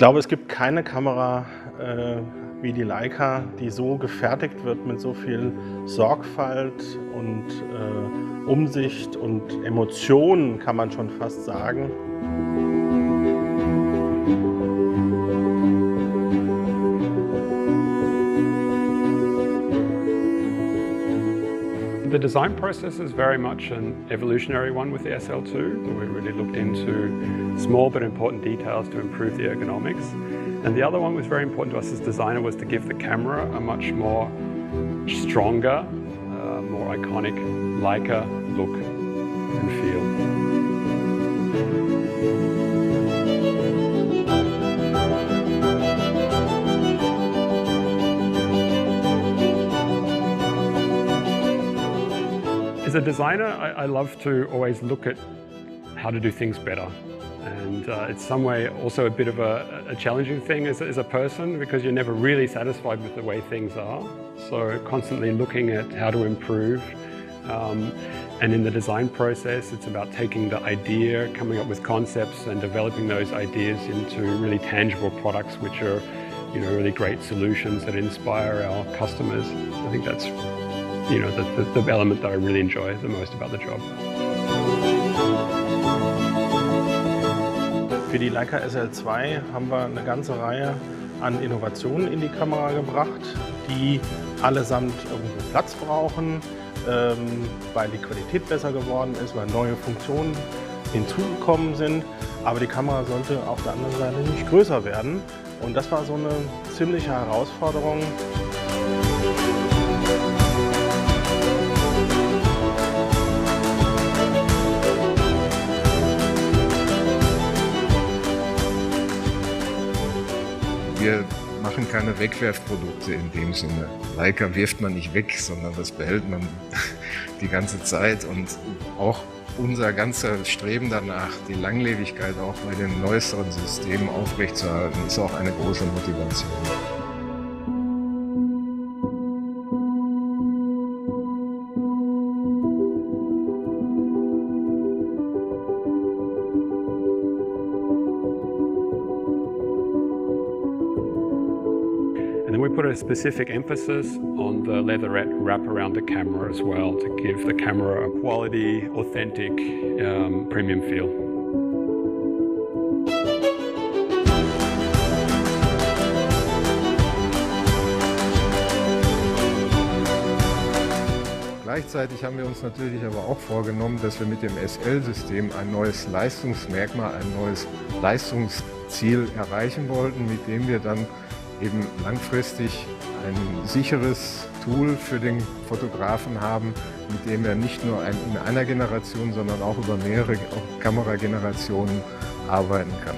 glaube, es gibt keine Kamera wie die Leica, die so gefertigt wird mit so viel Sorgfalt und Umsicht und Emotionen, kann man schon fast sagen. The design process is very much an evolutionary one with the SL2. We really looked into small but important details to improve the ergonomics. And the other one was very important to us as designer was to give the camera a much more stronger, more iconic Leica look and feel. As a designer, I love to always look at how to do things better. And it's some way also a bit of a challenging thing as a person because you're never really satisfied with the way things are. So constantly looking at how to improve. And in the design process, it's about taking the idea, coming up with concepts and developing those ideas into really tangible products which are, really great solutions that inspire our customers. I think that's the element that I really enjoy the most about the job. Für die Leica SL2 haben wir eine ganze Reihe an Innovationen in die Kamera gebracht, die allesamt irgendwo Platz brauchen, weil die Qualität besser geworden ist, weil neue Funktionen hinzugekommen sind. Aber die Kamera sollte auf der anderen Seite nicht größer werden. Und das war so eine ziemliche Herausforderung. Wir machen keine Wegwerfprodukte in dem Sinne. Leica wirft man nicht weg, sondern das behält man die ganze Zeit. Und auch unser ganzer Streben danach, die Langlebigkeit auch bei den neuesteren Systemen aufrechtzuerhalten, ist auch eine große Motivation. And then we put a specific emphasis on the leatherette wrap around the camera as well to give the camera a quality, authentic, premium feel. Gleichzeitig haben wir uns natürlich aber auch vorgenommen, dass wir mit dem SL-System ein neues Leistungsmerkmal, ein neues Leistungsziel erreichen wollten, mit dem wir dann eben langfristig ein sicheres Tool für den Fotografen haben, mit dem er nicht nur in einer Generation, sondern auch über mehrere Kameragenerationen arbeiten kann.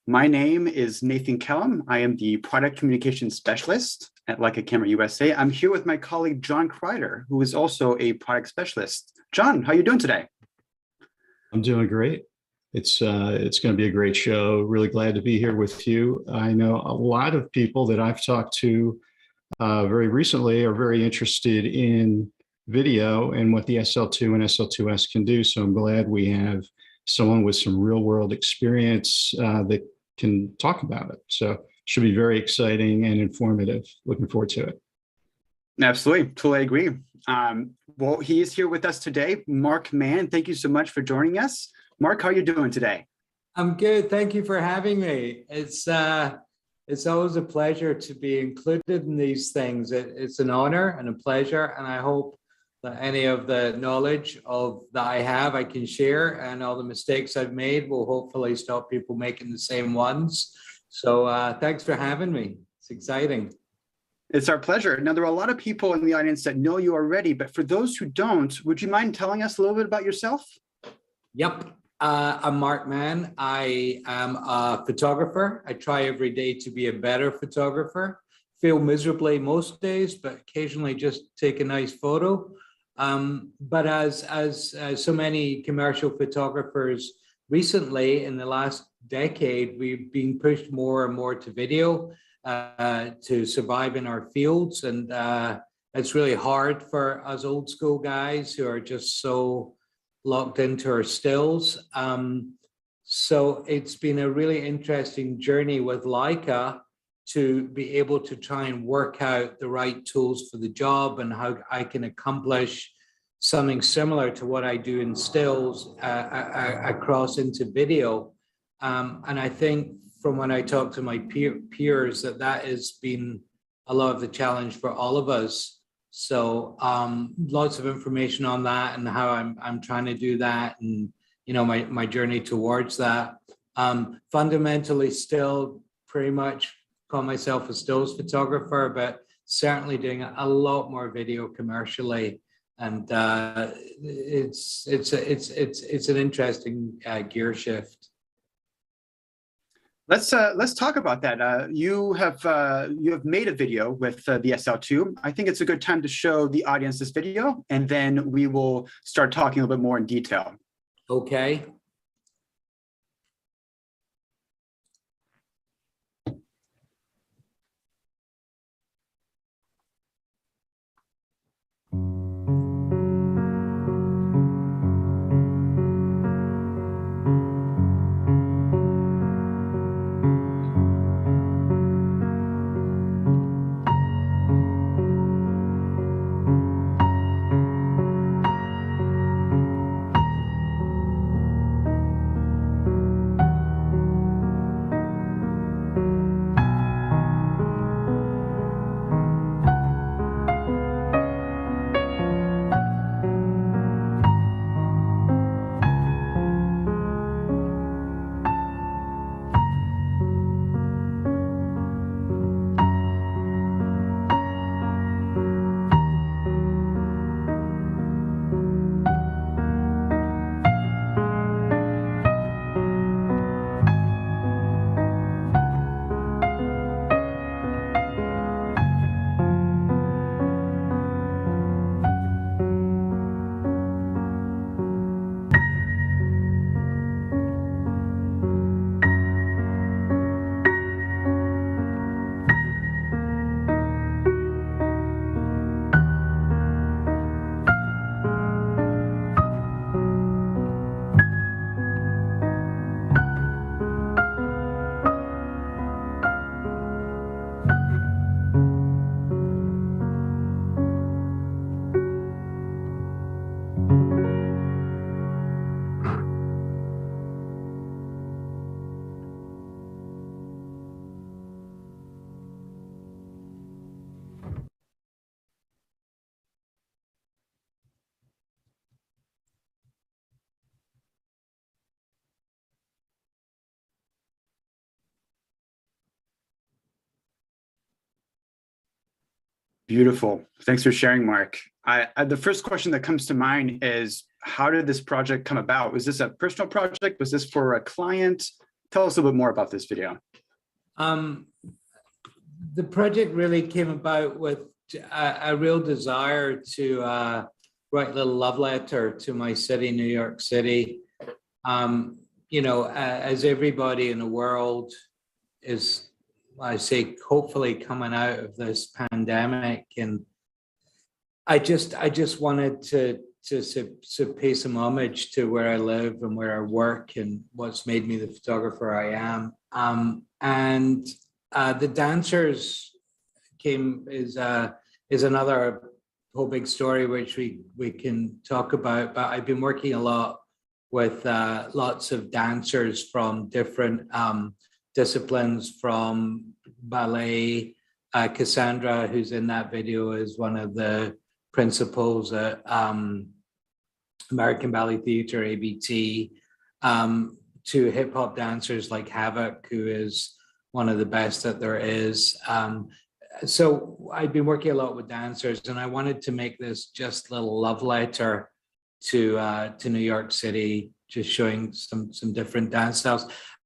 My name is Nathan Kellum. I am the Product Communication Specialist at Leica Camera USA. I'm here with my colleague, John Kreidler, who is also a product specialist. John, how are you doing today? I'm doing great. It's going to be a great show. Really glad to be here with you. I know a lot of people that I've talked to very recently are very interested in video and what the SL2 and SL2S can do. So I'm glad we have someone with some real world experience that can talk about it. So should be very exciting and informative. Looking forward to it. Absolutely, totally agree. Well, he is here with us today, Mark Mann. Thank you so much for joining us. Mark, how are you doing today? I'm good. Thank you for having me. It's always a pleasure to be included in these things. It's an honor and a pleasure, and I hope that any of the knowledge that I have, I can share, and all the mistakes I've made will hopefully stop people making the same ones. So thanks for having me. It's exciting. It's our pleasure. Now, there are a lot of people in the audience that know you already, but for those who don't, would you mind telling us a little bit about yourself? Yep. I'm Mark Mann. I am a photographer. I try every day to be a better photographer. Fail miserably most days, but occasionally just take a nice photo. But as so many commercial photographers recently, in the last decade, we've been pushed more and more to video to survive in our fields. And it's really hard for us old school guys who are just so locked into our stills. So it's been a really interesting journey with Leica to be able to try and work out the right tools for the job and how I can accomplish something similar to what I do in stills across into video. And I think from when I talk to my peers that has been a lot of the challenge for all of us. So lots of information on that and how I'm trying to do that, and my journey towards that. Fundamentally still pretty much call myself a stills photographer, but certainly doing a lot more video commercially. And it's an interesting gear shift. Let's talk about that. You have made a video with the SL2. I think it's a good time to show the audience this video, and then we will start talking a little bit more in detail. Okay. Beautiful. Thanks for sharing, Mark. The first question that comes to mind is, how did this project come about? Was this a personal project? Was this for a client? Tell us a little bit more about this video. The project really came about with a real desire to write a little love letter to my city, New York City. As everybody in the world is, I say, hopefully coming out of this pandemic, and I just wanted to pay some homage to where I live and where I work and what's made me the photographer I am. And the dancers is another whole big story which we can talk about. But I've been working a lot with lots of dancers from different disciplines, from ballet. Cassandra, who's in that video, is one of the principals at American Ballet Theatre, ABT, to hip hop dancers like Havoc, who is one of the best that there is. So I've been working a lot with dancers, and I wanted to make this just little love letter to New York City, just showing some different dance styles.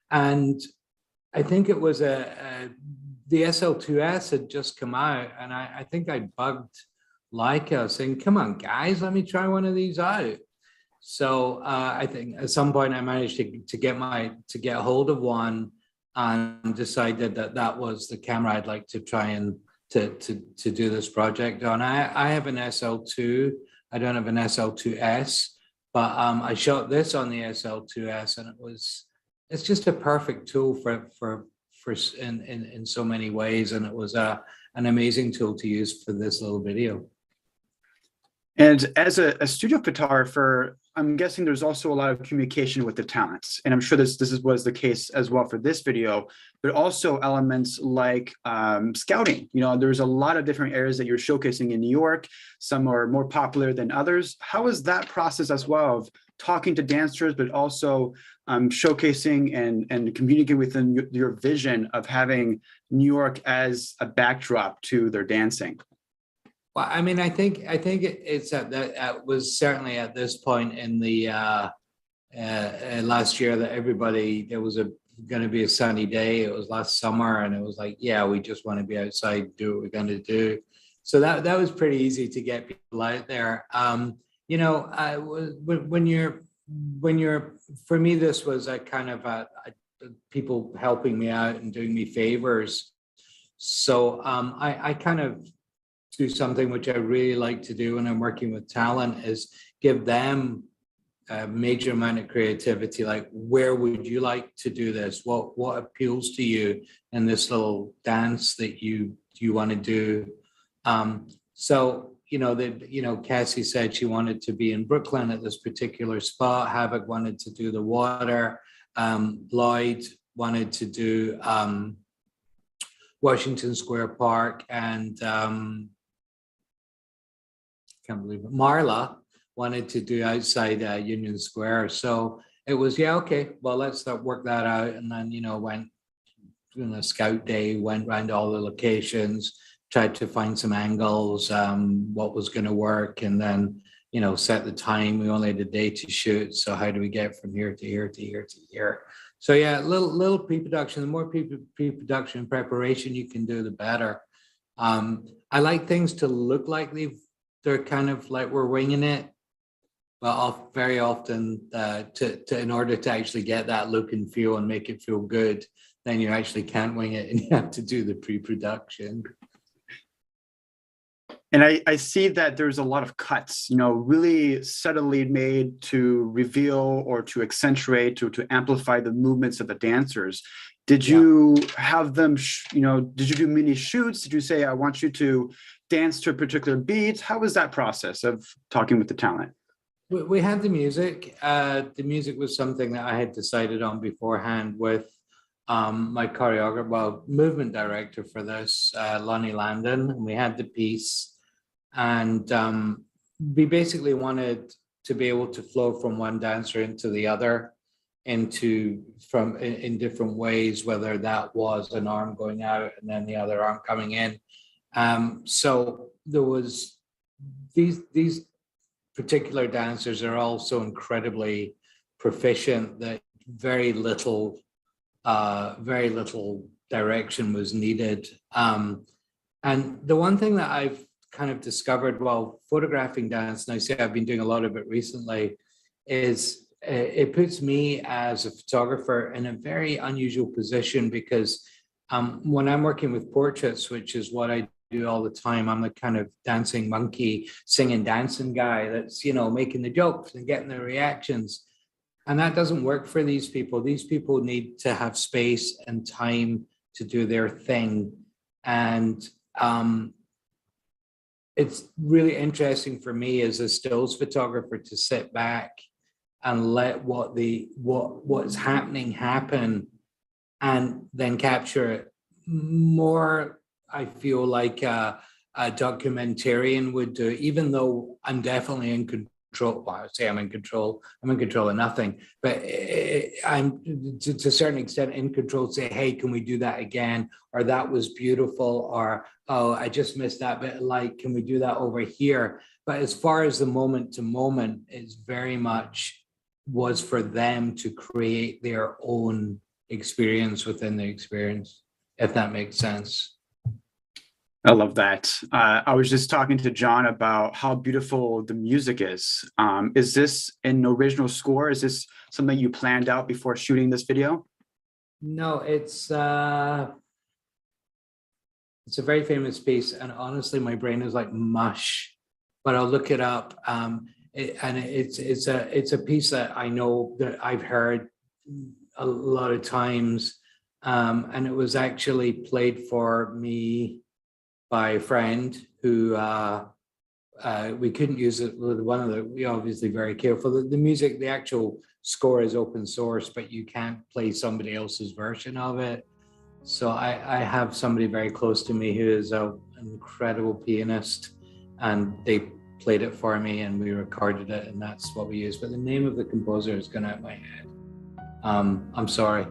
And I think it was the SL2S had just come out, and I think I bugged Leica saying, come on, guys, let me try one of these out. So I think at some point I managed to get hold of one and decided that that was the camera I'd like to try and to do this project on. I have an SL2. I don't have an SL2S, but I shot this on the SL2S, and it's just a perfect tool for in so many ways, and it was an amazing tool to use for this little video. And as a studio photographer, I'm guessing there's also a lot of communication with the talents. And I'm sure this was the case as well for this video, but also elements like scouting. You know, there's a lot of different areas that you're showcasing in New York. Some are more popular than others. How is that process as well of talking to dancers, but also showcasing and communicating within your vision of having New York as a backdrop to their dancing? Well, I mean, I think it's that was certainly at this point in the last year that there was going to be a sunny day. It was last summer, and it was like, yeah, we just want to be outside, do what we're going to do. So that was pretty easy to get people out there. You know, when you're for me, this was a kind of people helping me out and doing me favors. So I kind of do something which I really like to do when I'm working with talent, is give them a major amount of creativity. Like, where would you like to do this? What appeals to you in this little dance that you want to do? So, Cassie said she wanted to be in Brooklyn at this particular spot. Havoc wanted to do the water. Lloyd wanted to do Washington Square Park, and can't believe it, Marla wanted to do outside Union Square. So it was, yeah, okay, well, let's work that out. And then, went on a scout day, went around all the locations, tried to find some angles, what was going to work, and then, set the time. We only had a day to shoot. So how do we get from here to here to here to here? So yeah, little pre-production. The more pre-production preparation you can do, the better. I like things to look like they're kind of like we're winging it, but very often in order to actually get that look and feel and make it feel good, then you actually can't wing it, and you have to do the pre-production. And I see that there's a lot of cuts, really subtly made to reveal or to accentuate, to amplify the movements of the dancers. Did you have them, did you do mini shoots? Did you say, I want you to dance to a particular beat? How was that process of talking with the talent? We had the music. The music was something that I had decided on beforehand with my choreographer, movement director for this, Lonnie Landon, and we had the piece. And we basically wanted to be able to flow from one dancer into the other, in different ways, whether that was an arm going out and then the other arm coming in. So there was these particular dancers are all so incredibly proficient that very little direction was needed. And the one thing that I've kind of discovered while photographing dance, and I say I've been doing a lot of it recently, is it puts me as a photographer in a very unusual position, because when I'm working with portraits, which is what I do all the time, I'm the kind of dancing monkey, singing, dancing guy that's, making the jokes and getting the reactions. And that doesn't work for these people. These people need to have space and time to do their thing. And it's really interesting for me as a stills photographer to sit back and let what's happening happen, and then capture it more. I feel like a documentarian would do, even though I'm definitely in control. Well, I would say I'm in control. I'm in control of nothing, but I'm to a certain extent in control. Say, hey, can we do that again? Or that was beautiful. Or, oh, I just missed that bit of light. Can we do that over here? But as far as the moment to moment, it's very much was for them to create their own experience within the experience, if that makes sense. I love that. I was just talking to John about how beautiful the music is. Is this an original score? Is this something you planned out before shooting this video? No, it's a very famous piece, and honestly, my brain is like mush. But I'll look it up. It's a piece that I know that I've heard a lot of times, and it was actually played for me by a friend who we couldn't use it with one of the, we obviously very careful. The music, the actual score is open source, but you can't play somebody else's version of it. So I have somebody very close to me who is an incredible pianist, and they played it for me and we recorded it, and that's what we used. But the name of the composer is gone out of my head. I'm sorry.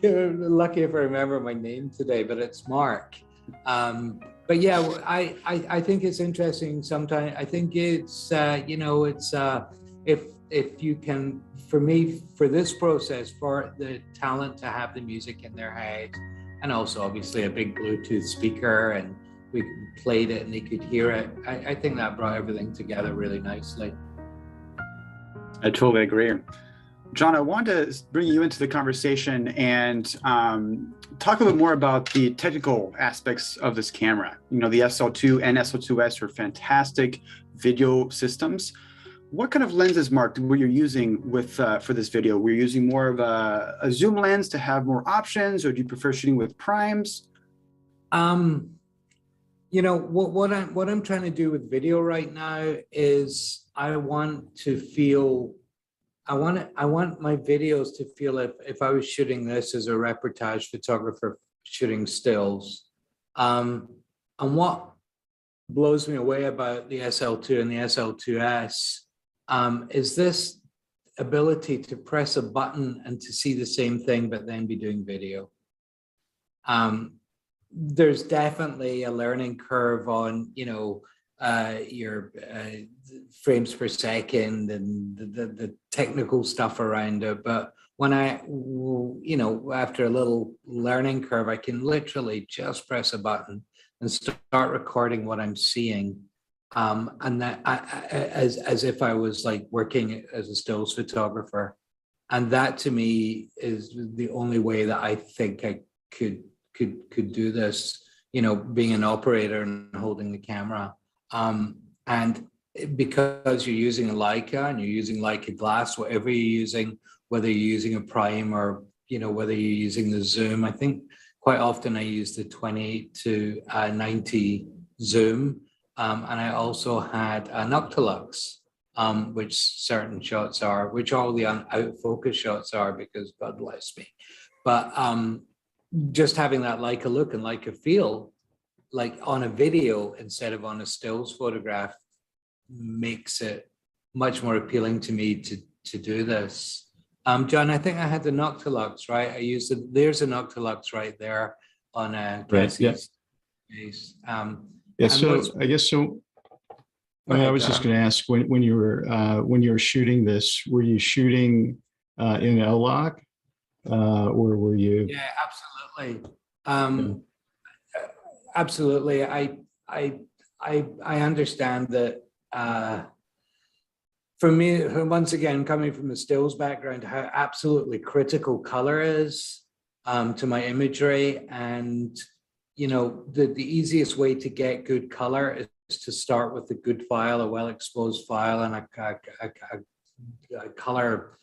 Lucky if I remember my name today, but it's Mark. But yeah, I think it's interesting sometimes. I think it's, if you can, for me, for this process, for the talent to have the music in their head, and also obviously a big Bluetooth speaker, and we played it and they could hear it. I think that brought everything together really nicely. I totally agree. John, I wanted to bring you into the conversation and talk a little bit more about the technical aspects of this camera. You know, the SL2 and SL2S are fantastic video systems. What kind of lenses, Mark, were you using with for this video? Were you using more of a zoom lens to have more options, or do you prefer shooting with primes? You know, what I'm trying to do with video right now is I want my videos to feel if I was shooting this as a reportage photographer shooting stills. And what blows me away about the SL2 and the SL2S is this ability to press a button and to see the same thing, but then be doing video. There's definitely a learning curve on, your frames per second and the technical stuff around it. But when after a little learning curve, I can literally just press a button and start recording what I'm seeing. And that as if I was like working as a stills photographer. And that to me is the only way that I think I could do this, being an operator and holding the camera. And because you're using a Leica and you're using Leica glass, whatever you're using, whether you're using a prime or, whether you're using the zoom, I think quite often I use the 28 to 90 zoom. And I also had an Octolux, which certain shots are, which all the out focus shots are, because God bless me. But just having that Leica look and Leica feel, like on a video instead of on a stills photograph, makes it much more appealing to me to do this. John, I think I had the Noctilux, right? I used it. There's an Noctilux right there on a right. Yeah. Face. Yeah. So I guess so. I was just going to ask when you were shooting this, were you shooting in L-log, or were you? Yeah, absolutely. Absolutely. I understand that. For me, once again, coming from a stills background, how absolutely critical color is to my imagery. And, the easiest way to get good color is to start with a good file, a well-exposed file, and a color,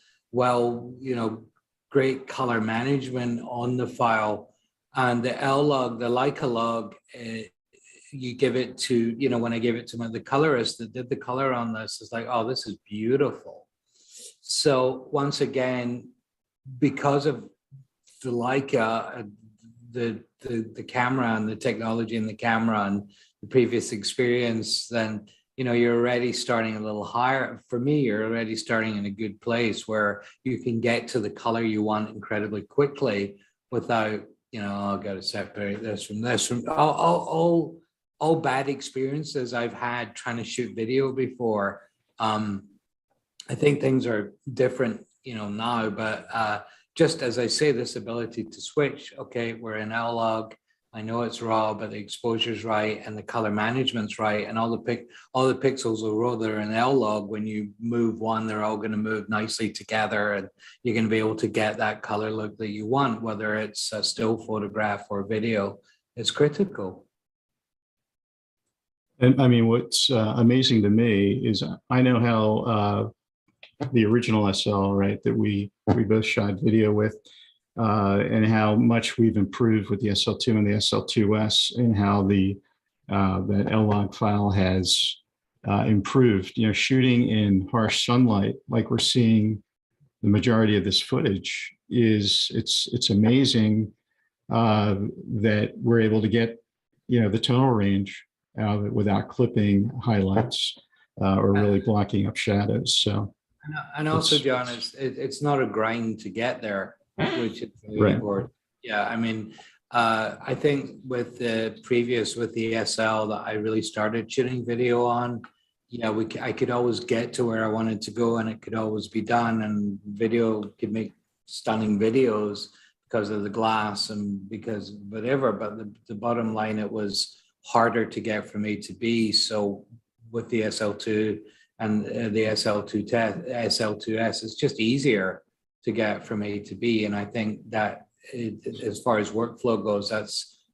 great color management on the file. And the L-log, the Leica log, you give it to, when I gave it to the colorist that did the color on this, is like, oh, this is beautiful. So once again, because of the Leica, the camera and the technology in the camera and the previous experience, then, you're already starting a little higher. For me, you're already starting in a good place where you can get to the color you want incredibly quickly without, I've got to separate this from this, from all bad experiences I've had trying to shoot video before. I think things are different, now, but just as I say, this ability to switch, okay, we're in L-log, I know it's raw, but the exposure's right and the color management's right, and all the pixels will roll that are in L-log. When you move one, they're all going to move nicely together, and you're going to be able to get that color look that you want, whether it's a still photograph or video. It's critical. And I mean, what's amazing to me is I know how the original SL, right, that we both shot video with, and how much we've improved with the SL2 and the SL2S, and how that L-log file has improved. You know, shooting in harsh sunlight, like we're seeing the majority of this footage, it's amazing that we're able to get, you know, the tonal range out of it without clipping highlights or really blocking up shadows. So, and also, John, it's not a grind to get there, which is really right. important. Yeah, I mean, I think with the SL that I really started shooting video on, yeah, I could always get to where I wanted to go, and it could always be done, and video could make stunning videos because of the glass and because whatever. But the bottom line, it was harder to get from A to B. So with the SL2 and the SL2S, it's just easier to get from A to B. And I think that as far as workflow goes,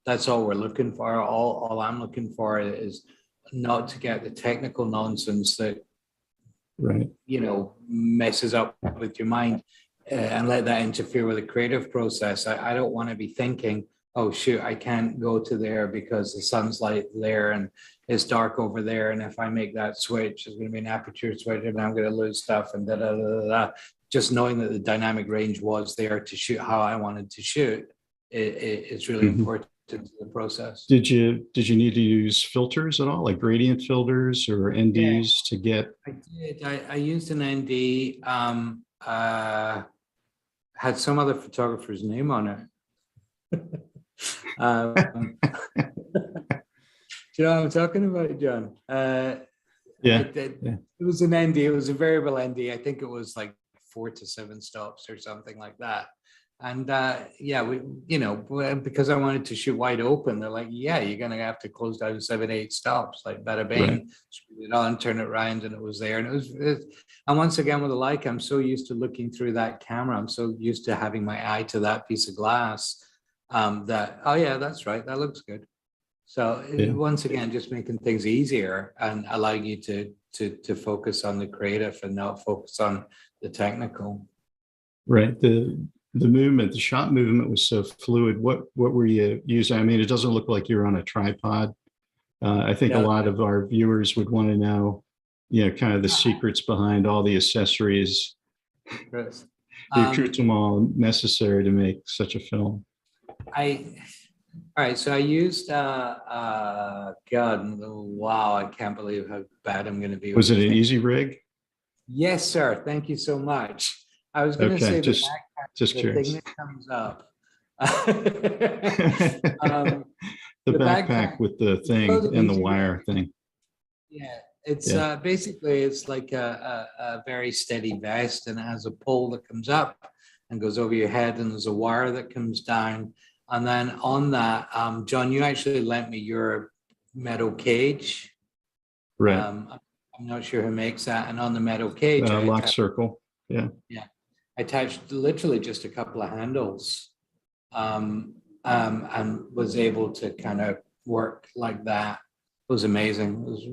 that's all we're looking for. All I'm looking for is not to get the technical nonsense that, right, you know, messes up with your mind and let that interfere with the creative process. I don't want to be thinking, oh shoot, I can't go to there because the sun's light there and it's dark over there, and if I make that switch, there's going to be an aperture switch and I'm going to lose stuff and da da da da da. Just knowing that the dynamic range was there to shoot how I wanted to shoot, it's really important to the process. Did you need to use filters at all, like gradient filters or NDs to get? I did. I used an ND. Had some other photographer's name on it. Do you know what I'm talking about, John? It was an ND. It was a variable ND. I think it was like 4 to 7 stops or something like that. And yeah, we, you know, because I wanted to shoot wide open, they're like, yeah, you're gonna have to close down 7, 8 stops, like bada bing, right. Screw it on, turn it around, and it was there. And and once again with the Leica, I'm so used to looking through that camera. I'm so used to having my eye to that piece of glass that, oh yeah, that's right, that looks good. So once again, just making things easier and allowing you to focus on the creative and not focus on the technical. Right. The movement, the shot movement was so fluid. What were you using? I mean, it doesn't look like you're on a tripod. I think a lot of our viewers would want to know, you know, kind of the secrets behind all the accessories, the accoutrement necessary to make such a film. All right, so I used, God, wow, I can't believe how bad I'm going to be. Was it an easy rig? Yes, sir. Thank you so much. I was going to say just the curious. thing that comes up. The backpack with the thing and the wire thing. Yeah, it's basically, it's like a very steady vest, and it has a pole that comes up and goes over your head, and there's a wire that comes down. And then on that, John, you actually lent me your metal cage. Right. I'm not sure who makes that. And on the metal cage, lock circle. Yeah. Yeah. I attached literally just a couple of handles and was able to kind of work like that. It was amazing. It was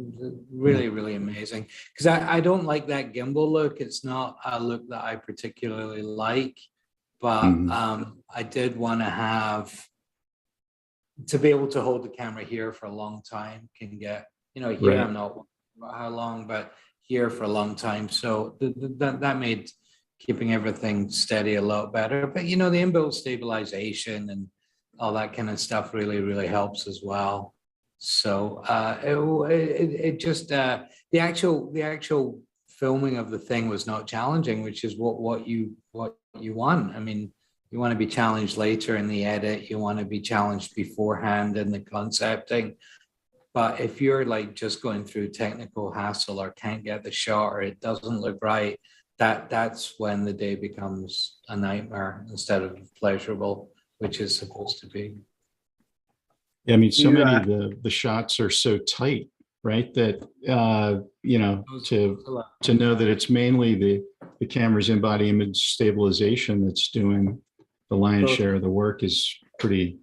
really, really amazing. Because I don't like that gimbal look. It's not a look that I particularly like. But I did want to be able to hold the camera here for a long time. Can get, you know, here I'm not how long, but here for a long time. So that made keeping everything steady a lot better. But you know, the inbuilt stabilization and all that kind of stuff really, really helps as well. So it just the actual filming of the thing was not challenging, which is what you want. I mean, you want to be challenged later in the edit, you want to be challenged beforehand in the concepting. But if you're like just going through technical hassle or can't get the shot or it doesn't look right, that's when the day becomes a nightmare instead of pleasurable, which is supposed to be. Yeah, I mean, so You, many of the shots are so tight, right? That you know, to know that it's mainly the camera's in-body image stabilization that's doing the lion's share of the work is pretty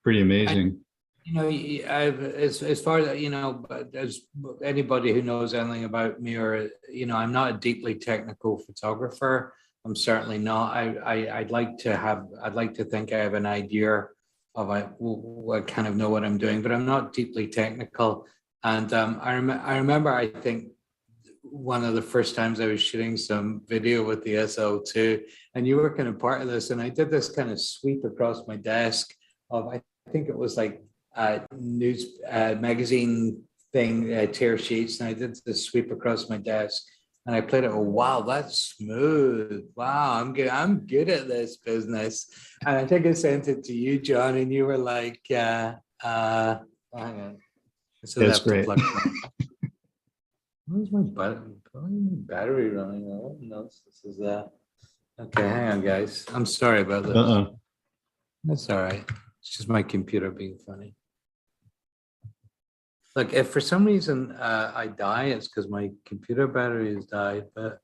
amazing. You know, as far as you know, as anybody who knows anything about me, or you know, I'm not a deeply technical photographer. I'm certainly not. I'd like to think I have an idea of I kind of know what I'm doing, but I'm not deeply technical. And I remember, I think one of the first times I was shooting some video with the SL2, and you were kind of part of this, and I did this kind of sweep across my desk of, I think it was like news magazine thing, tear sheets, and I did this sweep across my desk, and I played it. Oh wow, that's smooth! Wow, I'm good at this business. And I think I sent it to you, John, and you were like, hang on. So that's great. Where's my battery running? Oh, no, this is okay, hang on, guys. I'm sorry about this. That's all right. It's just my computer being funny. Look, if for some reason I die, it's because my computer battery has died, but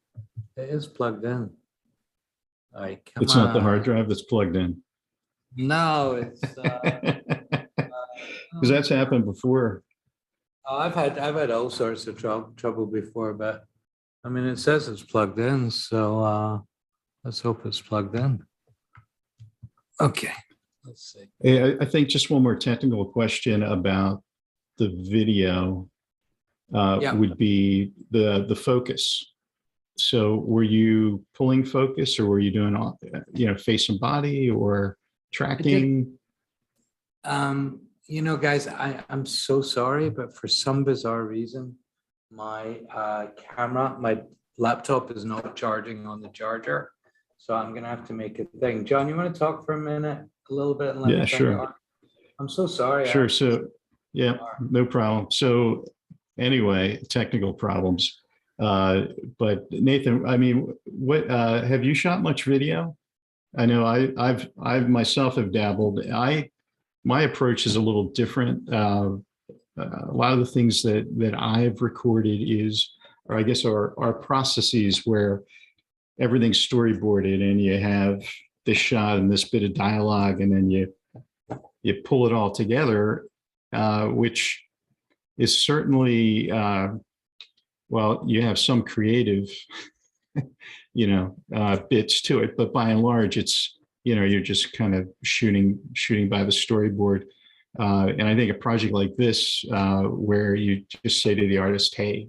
it is plugged in. All right, come on. It's not the hard drive that's plugged in. No, it's because that's happened before. Oh, I've had all sorts of trouble before, but I mean, it says it's plugged in, so let's hope it's plugged in. Okay, let's see. Hey, I think just one more technical question about the video would be the focus. So were you pulling focus, or were you doing all, you know, face and body, or tracking? You know, guys, I'm so sorry, but for some bizarre reason, my my laptop is not charging on the charger. So I'm going to have to make a thing. John, you want to talk for a minute, a little bit? And let me sure. I'm so sorry. Sure. So, yeah, no problem. So anyway, technical problems. But Nathan, I mean, what have you shot much video? I know I've myself have dabbled. My approach is a little different. A lot of the things that I've recorded or I guess are processes where everything's storyboarded, and you have this shot and this bit of dialogue, and then you pull it all together, which is certainly, well, you have some creative, you know, bits to it, but by and large, it's, you know, you're just kind of shooting by the storyboard. And I think a project like this, where you just say to the artist, hey,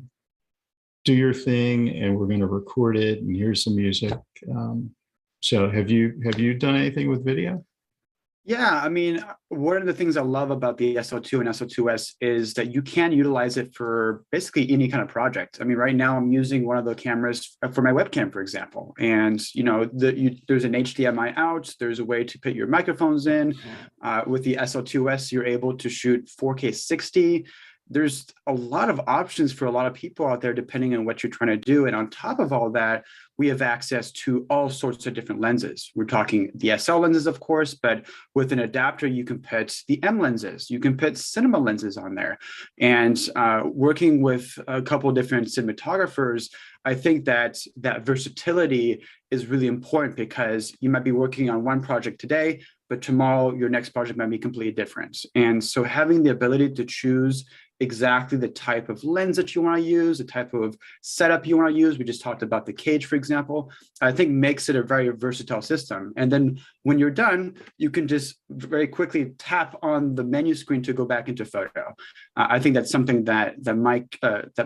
do your thing, and we're going to record it, and here's the music. So have you done anything with video? Yeah, I mean, one of the things I love about the SL2 and SL2S is that you can utilize it for basically any kind of project. I mean, right now I'm using one of the cameras for my webcam, for example. And, you know, there's an HDMI out. There's a way to put your microphones in. With the SL2S, you're able to shoot 4K 60. There's a lot of options for a lot of people out there, depending on what you're trying to do. And on top of all that, we have access to all sorts of different lenses. We're talking the SL lenses, of course, but with an adapter, you can put the M lenses, you can put cinema lenses on there. And working with a couple of different cinematographers, I think that versatility is really important, because you might be working on one project today, but tomorrow your next project might be completely different. And so having the ability to choose exactly the type of lens that you want to use, the type of setup you want to use. We just talked about the cage, for example, I think makes it a very versatile system. And then when you're done, you can just very quickly tap on the menu screen to go back into photo. I think that's something that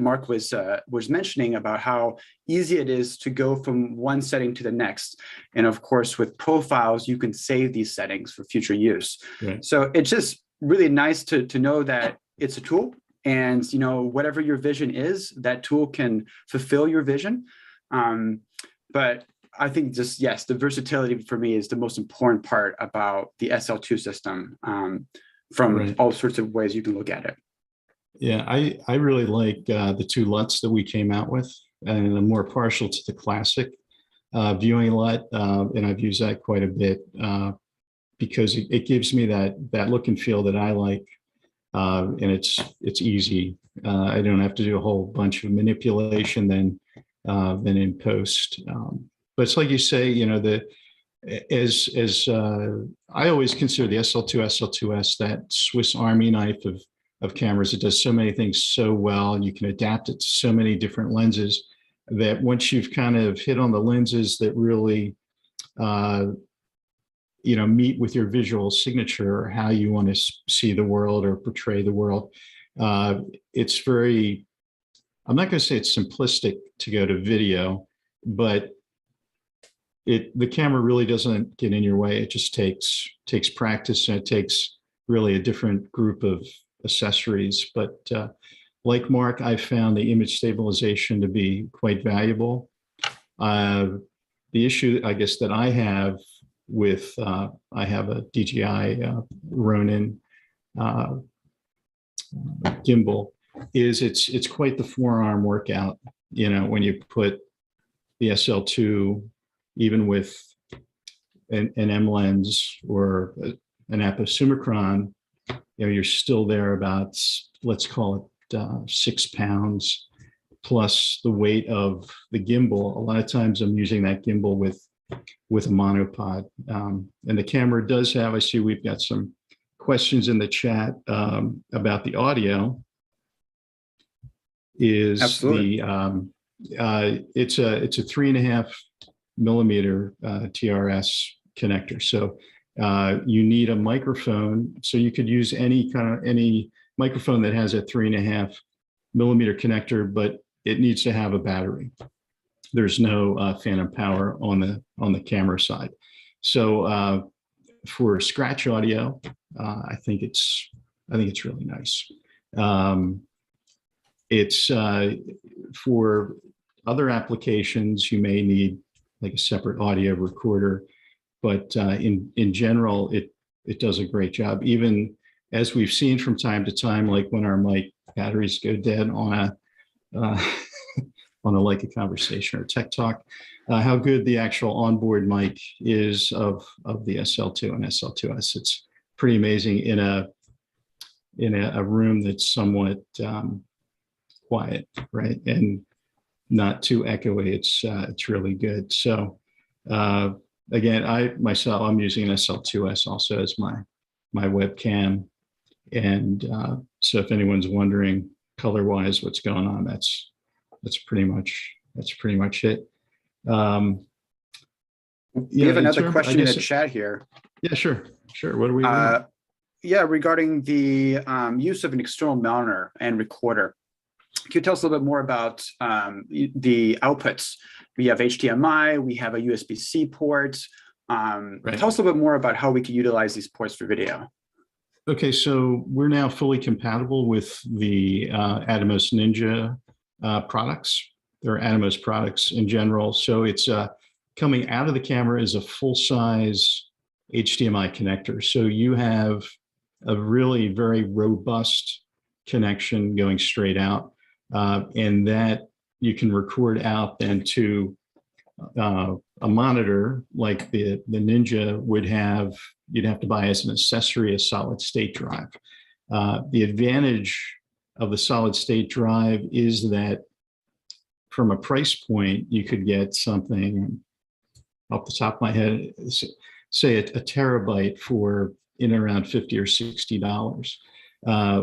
Mark was mentioning about how easy it is to go from one setting to the next. And of course, with profiles, you can save these settings for future use. Right. So it's just really nice to know that it's a tool. And, you know, whatever your vision is, that tool can fulfill your vision. But I think just, yes, the versatility for me is the most important part about the SL2 system, from all sorts of ways you can look at it. Yeah, I really like the two LUTs that we came out with, and I'm more partial to the classic viewing LUT, and I've used that quite a bit because it gives me that look and feel that I like. and it's easy. I don't have to do a whole bunch of manipulation then in post. But it's like you say, you know, as I always consider the SL2, SL2S that Swiss Army knife of cameras. It does so many things so well, and you can adapt it to so many different lenses that once you've kind of hit on the lenses that really, you know, meet with your visual signature or how you want to see the world or portray the world, it's very, I'm not going to say it's simplistic to go to video, but the camera really doesn't get in your way. It just takes practice, and it takes really a different group of accessories. But like Mark, I found the image stabilization to be quite valuable. The issue, I guess, that I have with, I have a DJI Ronin gimbal, is it's quite the forearm workout. You know, when you put the SL2, even with an M lens or an aposummicron, you know, you're still there about, let's call it 6 pounds plus the weight of the gimbal. A lot of times I'm using that gimbal with a monopod. And the camera does have, I see we've got some questions in the chat about the audio. Is Absolutely. It's a 3.5 millimeter TRS connector. So you need a microphone. So you could use any microphone that has a 3.5 millimeter connector, but it needs to have a battery. There's no phantom power on the camera side. So for scratch audio, I think it's really nice. It's for other applications, you may need like a separate audio recorder, but in general, it does a great job. Even as we've seen from time to time, like when our mic batteries go dead on a Leica Conversation or Tech Talk, how good the actual onboard mic is of the SL2 and SL2S. It's pretty amazing in a room that's somewhat quiet, right, and not too echoey. It's really good. So again, I'm using an SL2S also as my webcam, and so if anyone's wondering color-wise what's going on, that's pretty much it. We have another question in the chat here. Yeah, sure. What are we? Yeah, regarding the use of an external mounter and recorder. Can you tell us a little bit more about the outputs? We have HDMI, we have a USB-C port. Right. Tell us a little bit more about how we can utilize these ports for video. Okay, so we're now fully compatible with the Atomos Ninja products. There are Atomos products in general. So it's coming out of the camera is a full-size HDMI connector. So you have a really very robust connection going straight out. And that you can record out then to a monitor like the Ninja would have. You'd have to buy as an accessory a solid state drive. The advantage of the solid state drive is that from a price point, you could get something off the top of my head, say a terabyte for in around $50 or $60.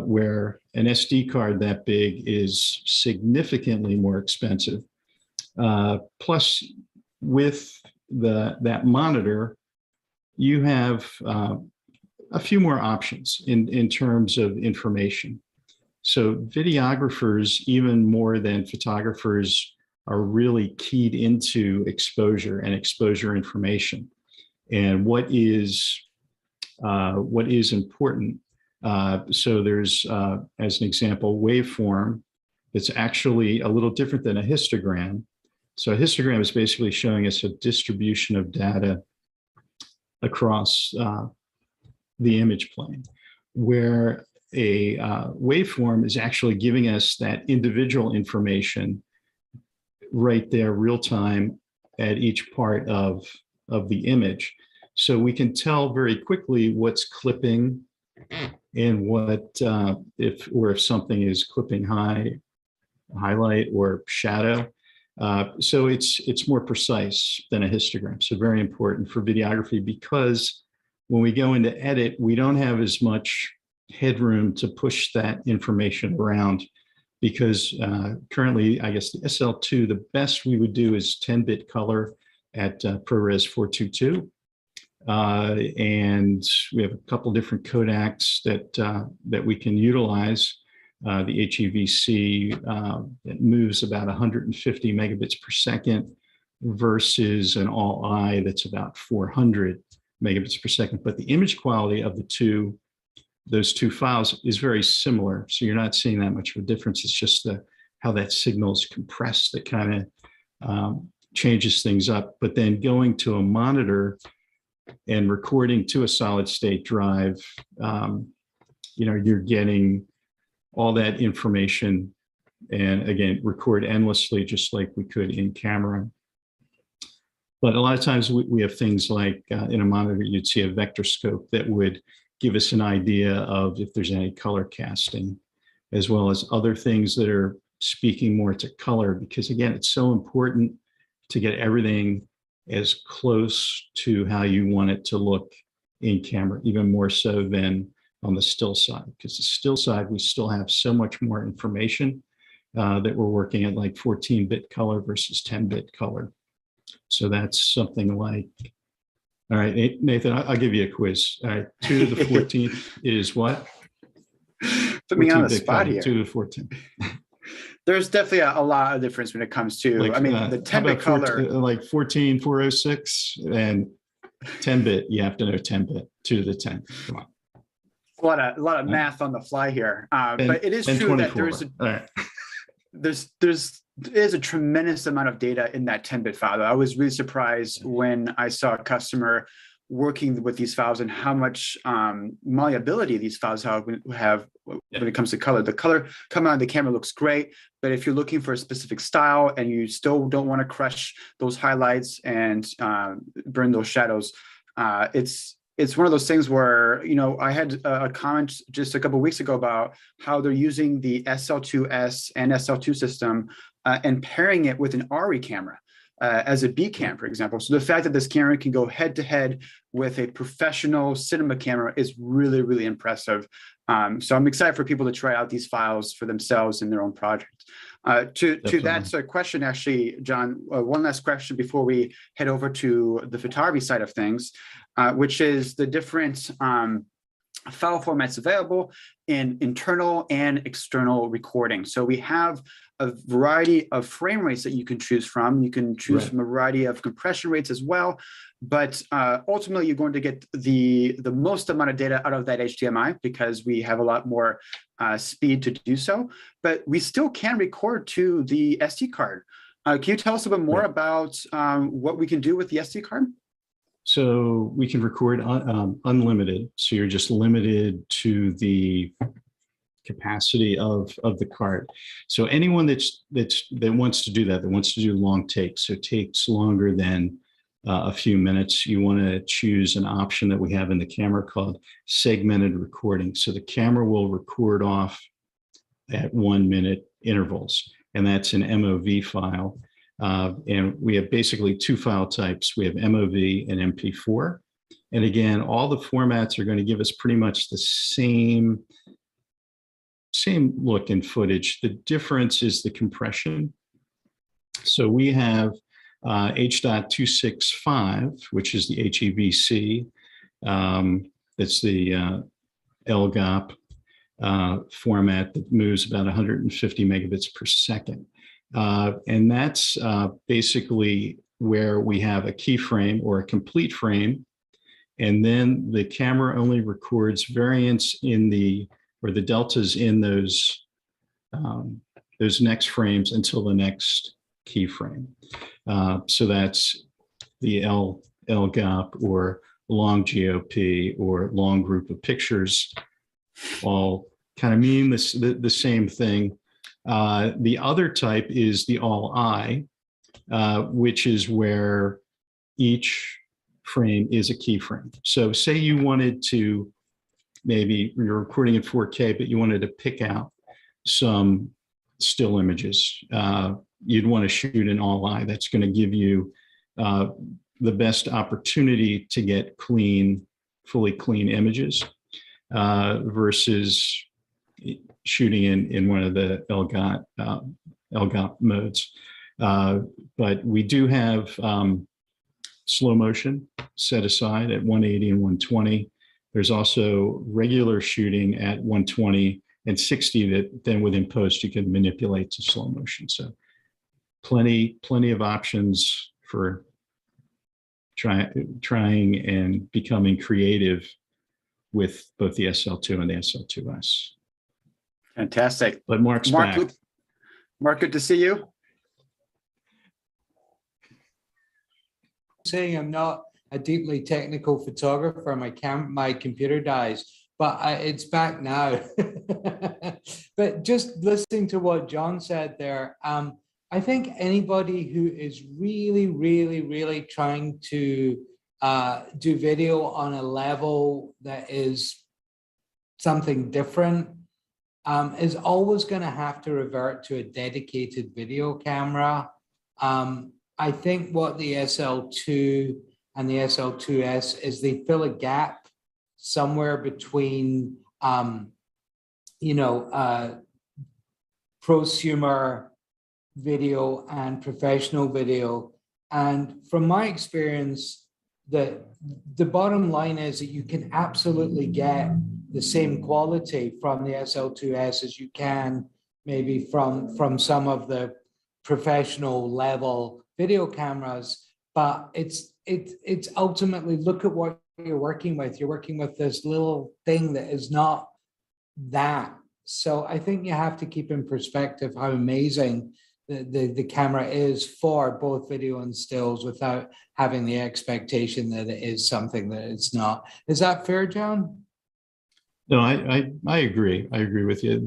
Where an SD card that big is significantly more expensive. Plus, with that monitor, you have a few more options in terms of information. So videographers, even more than photographers, are really keyed into exposure and exposure information, and what is important. So there's, as an example, waveform. It's actually a little different than a histogram. So a histogram is basically showing us a distribution of data across the image plane, where a waveform is actually giving us that individual information right there, real time, at each part of the image. So we can tell very quickly what's clipping and what if something is clipping highlight or shadow. So it's more precise than a histogram. So very important for videography, because when we go into edit, we don't have as much headroom to push that information around, because currently, I guess the SL2, the best we would do is 10-bit color at ProRes 422. And we have a couple different codecs that we can utilize. The HEVC it moves about 150 megabits per second versus an all-I that's about 400 megabits per second. But the image quality of those two files is very similar. So you're not seeing that much of a difference. It's just how that signal is compressed that kind of changes things up. But then going to a monitor and recording to a solid state drive, you're getting all that information, and again, record endlessly, just like we could in camera. But a lot of times we have things like in a monitor, you'd see a vector scope that would give us an idea of if there's any color casting, as well as other things that are speaking more to color, because again, it's so important to get everything as close to how you want it to look in camera, even more so than on the still side, because the still side, we still have so much more information that we're working at, like 14-bit color versus 10-bit color. So that's something like, all right, Nathan, I'll give you a quiz. All right, 2 to the 14th is what? Put me on the spot here. 2 to the 14th. There's definitely a lot of difference when it comes to, Like, I mean, the 10-bit color. Like 14406 and 10-bit, you have to know 10-bit, 2 to the 10. Come on. A lot of math on the fly here, but it is true that there's a tremendous amount of data in that 10-bit file. I was really surprised when I saw a customer working with these files and how much malleability these files have when it comes to color. The color coming out of the camera looks great, but if you're looking for a specific style and you still don't want to crush those highlights and burn those shadows, it's one of those things where, I had a comment just a couple of weeks ago about how they're using the SL2S and SL2 system and pairing it with an RE camera as a B cam, for example. So the fact that this camera can go head to head with a professional cinema camera is really, really impressive. So I'm excited for people to try out these files for themselves in their own project. To that question, actually, John, one last question before we head over to the photography side of things, which is the different file formats available in internal and external recording. So we have a variety of frame rates that you can choose from. You can choose from a variety of compression rates as well. But ultimately, you're going to get the most amount of data out of that HDMI because we have a lot more speed to do so. But we still can record to the SD card. Can you tell us a bit more about what we can do with the SD card? So we can record unlimited. So you're just limited to the capacity of the card. So anyone that wants to do that wants to do long takes, so takes longer than a few minutes, you want to choose an option that we have in the camera called segmented recording. So the camera will record off at 1 minute intervals, and that's an MOV file. And we have basically two file types. We have MOV and MP4. And again, all the formats are going to give us pretty much the same look and footage. The difference is the compression. So we have H.265, which is the HEVC. That's the LGOP format that moves about 150 megabits per second. And that's basically where we have a keyframe or a complete frame. And then the camera only records variants in the deltas in those next frames until the next keyframe. So that's the LGOP or long GOP or long group of pictures, all kind of mean the same thing. The other type is the all-I, which is where each frame is a keyframe. So say you wanted to maybe you're recording in 4K, but you wanted to pick out some still images. You'd want to shoot an all-eye. That's going to give you the best opportunity to get clean, fully clean images versus shooting in one of the LGOP modes. But we do have slow motion set aside at 180 and 120. There's also regular shooting at 120 and 60 that then within post you can manipulate to slow motion. So plenty of options for trying and becoming creative with both the SL2 and the SL2S. Fantastic. But Mark's back. Mark, good to see you. Saying I'm not a deeply technical photographer, my computer dies, but it's back now. But just listening to what John said there, I think anybody who is really trying to do video on a level that is something different is always going to have to revert to a dedicated video camera. I think what the SL2 and the SL2S is, they fill a gap somewhere between, prosumer video and professional video. And from my experience, the bottom line is that you can absolutely get the same quality from the SL2S as you can maybe from some of the professional level video cameras, but it's ultimately, look at what you're working with. You're working with this little thing that is not that. So I think you have to keep in perspective how amazing the camera is for both video and stills without having the expectation that it is something that it's not. Is that fair, John? No, I agree. I agree with you.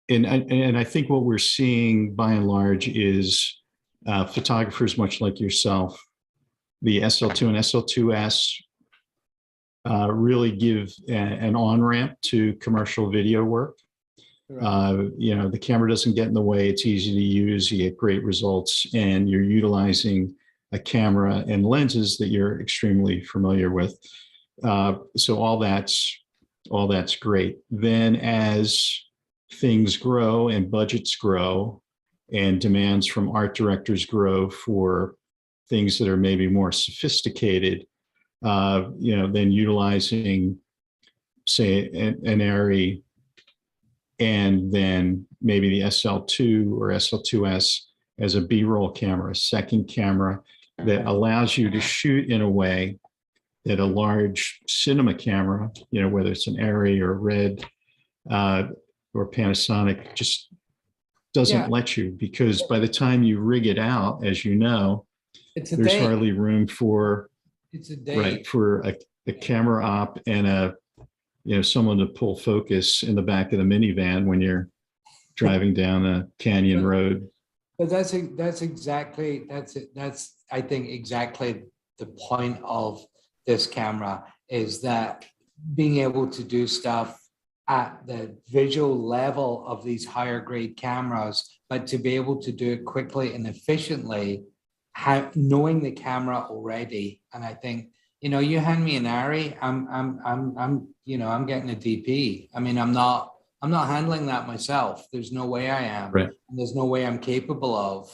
And I think what we're seeing by and large is photographers much like yourself, the SL2 and SL2S really give an on-ramp to commercial video work. Right. The camera doesn't get in the way. It's easy to use. You get great results, and you're utilizing a camera and lenses that you're extremely familiar with. So all that's great. Then as things grow and budgets grow and demands from art directors grow for things that are maybe more sophisticated, then utilizing, say, an ARRI and then maybe the SL2 or SL2S as a B-roll camera, a second camera that allows you to shoot in a way that a large cinema camera, whether it's an ARRI or Red or Panasonic, just doesn't let you, because by the time you rig it out, as you know, there's hardly room for for a camera op and someone to pull focus in the back of the minivan when you're driving down a canyon road. But that's exactly I think exactly the point of this camera, is that being able to do stuff at the visual level of these higher grade cameras, but to be able to do it quickly and efficiently, knowing the camera already. And I think, you hand me an ARRI, I'm getting a DP. I mean, I'm not handling that myself. There's no way I am. Right. And there's no way I'm capable of.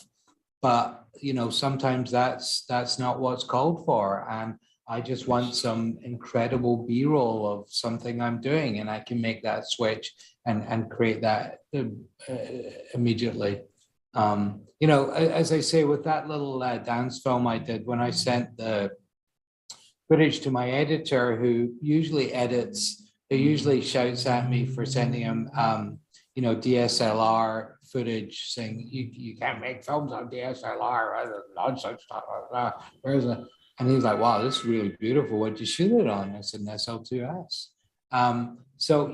But sometimes that's not what's called for. And I just want some incredible B-roll of something I'm doing, and I can make that switch and create that immediately. As I say, with that little dance film I did, when I sent the footage to my editor, who usually shouts at me for sending him, DSLR footage, saying you can't make films on DSLR, nonsense, where's it? And he's like, wow, this is really beautiful. What'd you shoot it on? I said, an SL2S. So,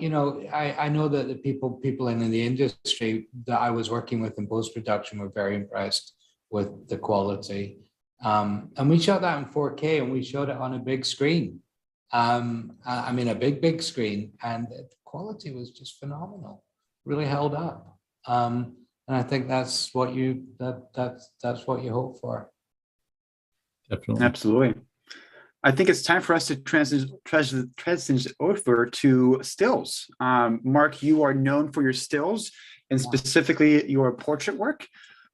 I know that the people in the industry that I was working with in post-production were very impressed with the quality. And we shot that in 4K, and we showed it on a big screen. I mean, a big screen, and the quality was just phenomenal, really held up. And I think that's what you that's what you hope for. Definitely. Absolutely. I think it's time for us to transition over to stills. Mark, you are known for your stills and specifically your portrait work.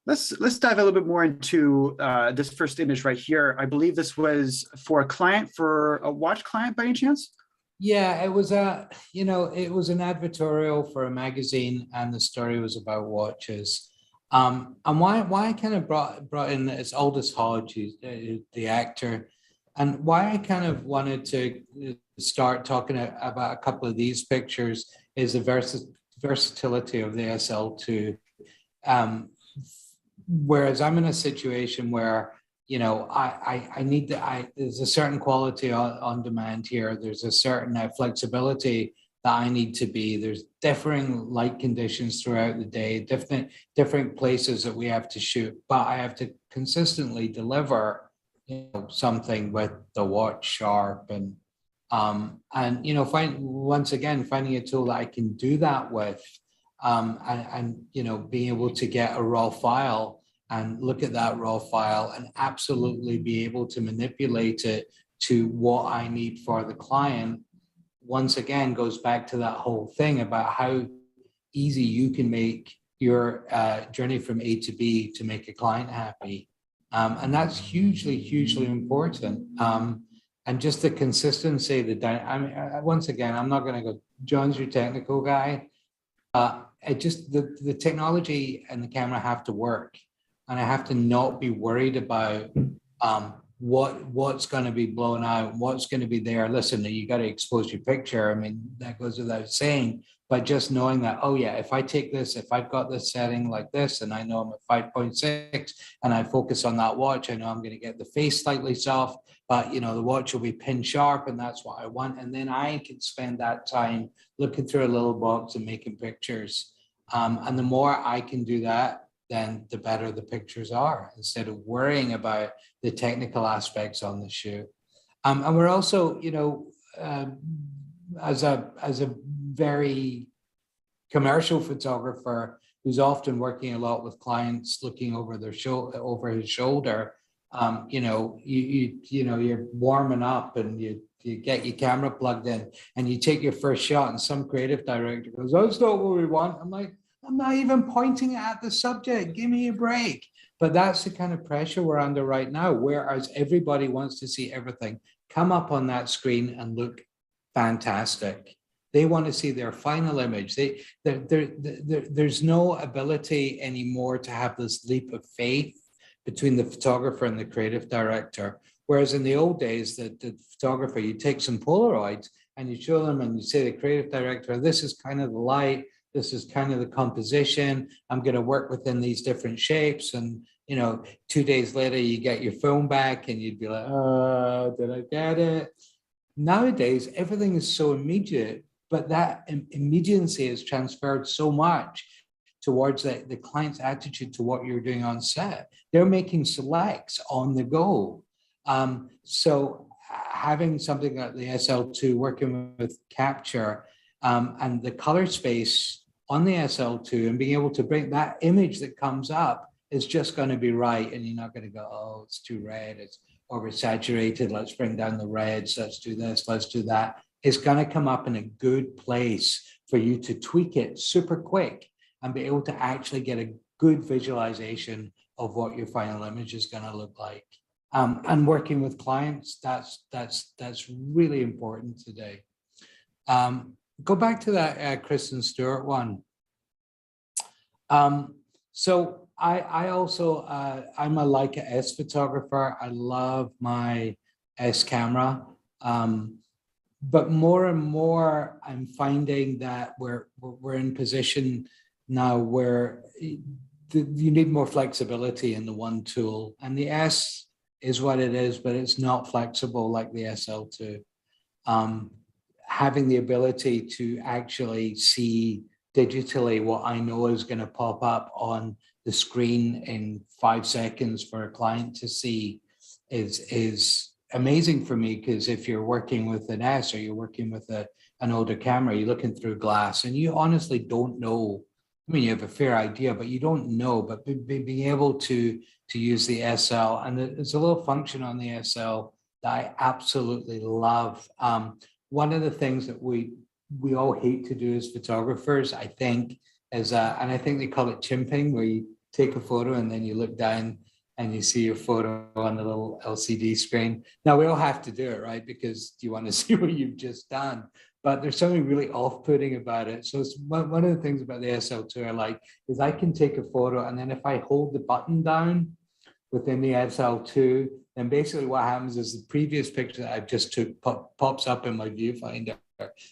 Let's dive a little bit more into this first image right here. I believe this was for a client, for a watch client by any chance? Yeah, it was it was an advertorial for a magazine, and the story was about watches. And why I kind of brought in, it's Aldous Hodge, the actor, and why I kind of wanted to start talking about a couple of these pictures is the versatility of the SL2. Whereas I'm in a situation where, you know, there's a certain quality on demand here. There's a certain flexibility that I need to be. There's differing light conditions throughout the day, different places that we have to shoot, but I have to consistently deliver, you know, something with the watch sharp, and you know, finding a tool that I can do that with, and you know, being able to get a raw file and look at that raw file and absolutely be able to manipulate it to what I need for the client, once again goes back to that whole thing about how easy you can make your journey from A to B to make a client happy. And that's hugely important. And just the consistency, once again, I'm not going to go, John's your technical guy. It just, the technology and the camera have to work, and I have to not be worried about what's going to be blown out, what's going to be there. Listen, you got to expose your picture. I mean, that goes without saying, but just knowing that, oh yeah, if I take this, if I've got this setting like this, and I know I'm at 5.6 and I focus on that watch, I know I'm going to get the face slightly soft, but you know, the watch will be pin sharp, and that's what I want. And then I can spend that time looking through a little box and making pictures. And the more I can do that, then the better the pictures are, instead of worrying about the technical aspects on the shoot. And we're also, you know, as a very commercial photographer who's often working a lot with clients, looking over their over his shoulder, you know, you know, you're warming up and you get your camera plugged in and you take your first shot, and some creative director goes, "Oh, that's not what we want." I'm like, I'm not even pointing at the subject. Give me a break. But that's the kind of pressure we're under right now, whereas everybody wants to see everything come up on that screen and look fantastic. They want to see their final image. There's no ability anymore to have this leap of faith between the photographer and the creative director. Whereas in the old days, the photographer, you take some Polaroids and you show them and you say to the creative director, this is kind of the light, this is kind of the composition, I'm going to work within these different shapes. And, you know, 2 days later, you get your film back and you'd be like, oh, did I get it? Nowadays, everything is so immediate, but that immediacy is transferred so much towards the client's attitude to what you're doing on set. They're making selects on the go. So having something like the SL2, working with capture and the color space on the SL2 and being able to bring that image that comes up is just going to be right. And you're not going to go, oh, it's too red, it's oversaturated, let's bring down the reds, let's do this, let's do that. It's going to come up in a good place for you to tweak it super quick and be able to actually get a good visualization of what your final image is going to look like. And working with clients, that's really important today. Go back to that Kristen Stewart one. So I also, I'm a Leica S photographer. I love my S camera. But more and more, I'm finding that we're in position now where you need more flexibility in the one tool. And the S is what it is, but it's not flexible like the SL2. Having the ability to actually see digitally what I know is going to pop up on the screen in 5 seconds for a client to see is amazing for me because if you're working with an S or you're working with an older camera, you're looking through glass and you honestly don't know. I mean, you have a fair idea, but you don't know. But being able to use the SL, and there's a little function on the SL that I absolutely love. One of the things that we all hate to do as photographers, I think, is and I think they call it chimping, where you take a photo and then you look down and you see your photo on the little LCD screen. Now we all have to do it, right? Because you want to see what you've just done. But there's something really off-putting about it. So it's one of the things about the SL2 I like is I can take a photo, and then if I hold the button down within the SL2, then basically what happens is the previous picture that I've just took pops up in my viewfinder.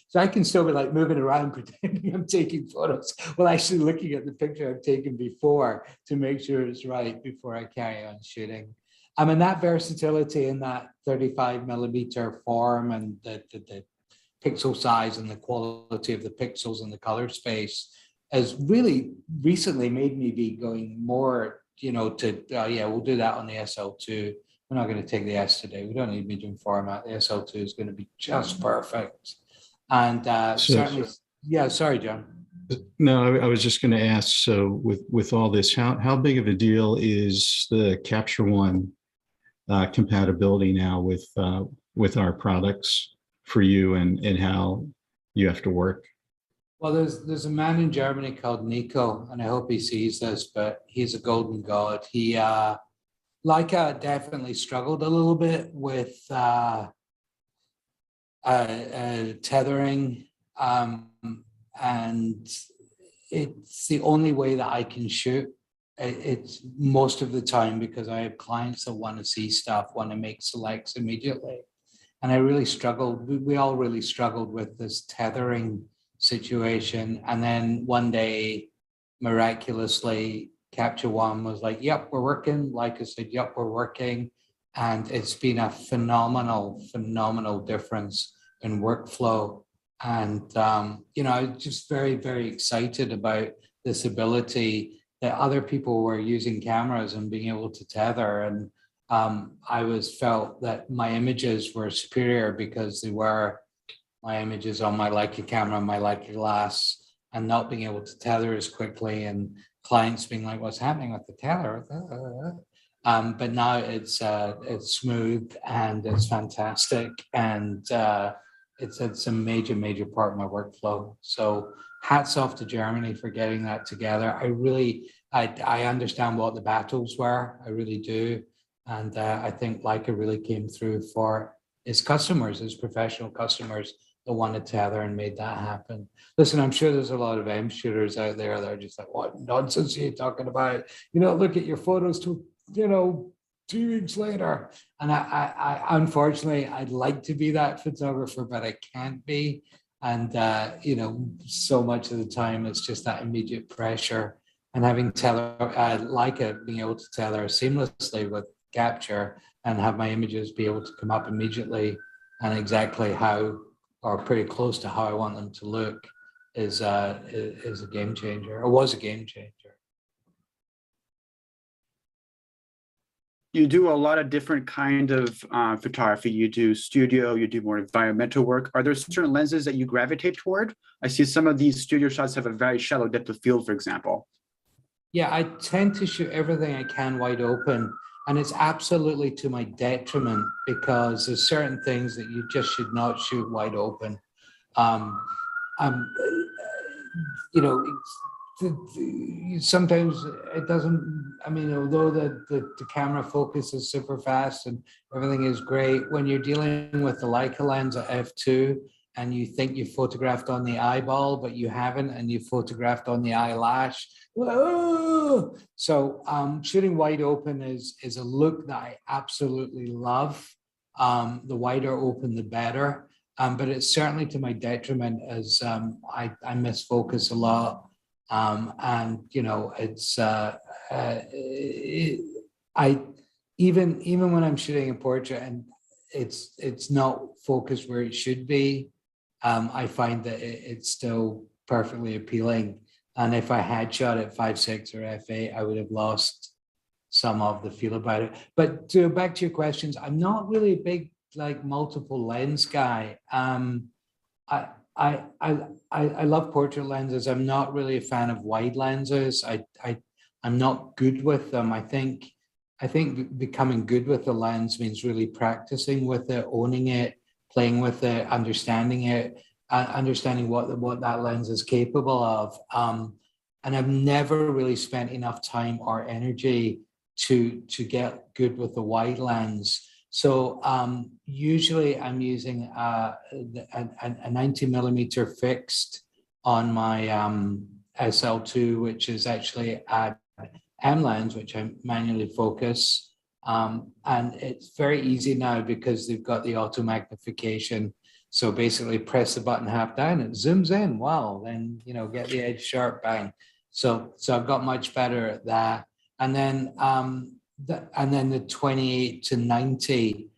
So I can still be like moving around pretending I'm taking photos while actually looking at the picture I've taken before to make sure it's right before I carry on shooting. I mean, that versatility in that 35mm form and the pixel size and the quality of the pixels and the color space has really recently made me be going more, you know, to, yeah, we'll do that on the SL2. We're not going to take the S today. We don't need medium format. The SL2 is going to be just perfect. And certainly, yeah, sorry, John. No, I was just going to ask, so with all this, how big of a deal is the Capture One compatibility now with our products for you and how you have to work? Well, there's a man in Germany called Nico, and I hope he sees this, but he's a golden god. He, Leica definitely struggled a little bit with tethering, and it's the only way that I can shoot. It's most of the time because I have clients that want to see stuff, want to make selects immediately. And I really struggled, we all really struggled with this tethering situation. And then one day, miraculously, Capture One was like, yep, we're working. Leica said, yep, we're working. And it's been a phenomenal difference in workflow. And, you know, I was just very, very excited about this ability that other people were using cameras and being able to tether. And I felt that my images were superior because they were my images on my Leica camera, my Leica glass, and not being able to tether as quickly, and clients being like, what's happening with the tether? But now it's smooth and it's fantastic, and it's a major part of my workflow. So hats off to Germany for getting that together. I understand what the battles were, I really do. And I think Leica really came through for its customers, its professional customers that wanted tether and made that happen. Listen, I'm sure there's a lot of M shooters out there that are just like, what nonsense are you talking about? You know, look at your photos to, you know, 2 weeks later. And I unfortunately, I'd like to be that photographer, but I can't be. And, you know, so much of the time, it's just that immediate pressure. And having tether, Leica being able to tether seamlessly with capture and have my images be able to come up immediately and exactly how, or pretty close to how I want them to look, is a game changer, or was a game changer. You do a lot of different kind of photography. You do studio, you do more environmental work. Are there certain lenses that you gravitate toward? I see some of these studio shots have a very shallow depth of field, for example. Yeah, I tend to shoot everything I can wide open, and it's absolutely to my detriment because there's certain things that you just should not shoot wide open. You know, sometimes it doesn't, I mean, although the camera focus is super fast and everything is great, when you're dealing with the Leica lens at f2 and you think you photographed on the eyeball, but you haven't, and you photographed on the eyelash. Whoa! So shooting wide open is a look that I absolutely love. The wider open, the better. But it's certainly to my detriment as I misfocus a lot. And you know, it's even when I'm shooting a portrait and it's not focused where it should be, I find that it's still perfectly appealing. And if I had shot at 5.6 or f8, I would have lost some of the feel about it. But to back to your questions, I'm not really a big like multiple lens guy. I love portrait lenses. I'm not really a fan of wide lenses. I'm not good with them. I think becoming good with the lens means really practicing with it, owning it, playing with it, understanding it, understanding what that lens is capable of. And I've never really spent enough time or energy to get good with the wide lens. So usually I'm using a 90 millimeter fixed on my SL2, which is actually a M lens, which I manually focus. And it's very easy now because they've got the auto magnification. So basically press the button half down, it zooms in. Wow, then, you know, get the edge sharp, bang. So I've got much better at that. And then the 28 to 90,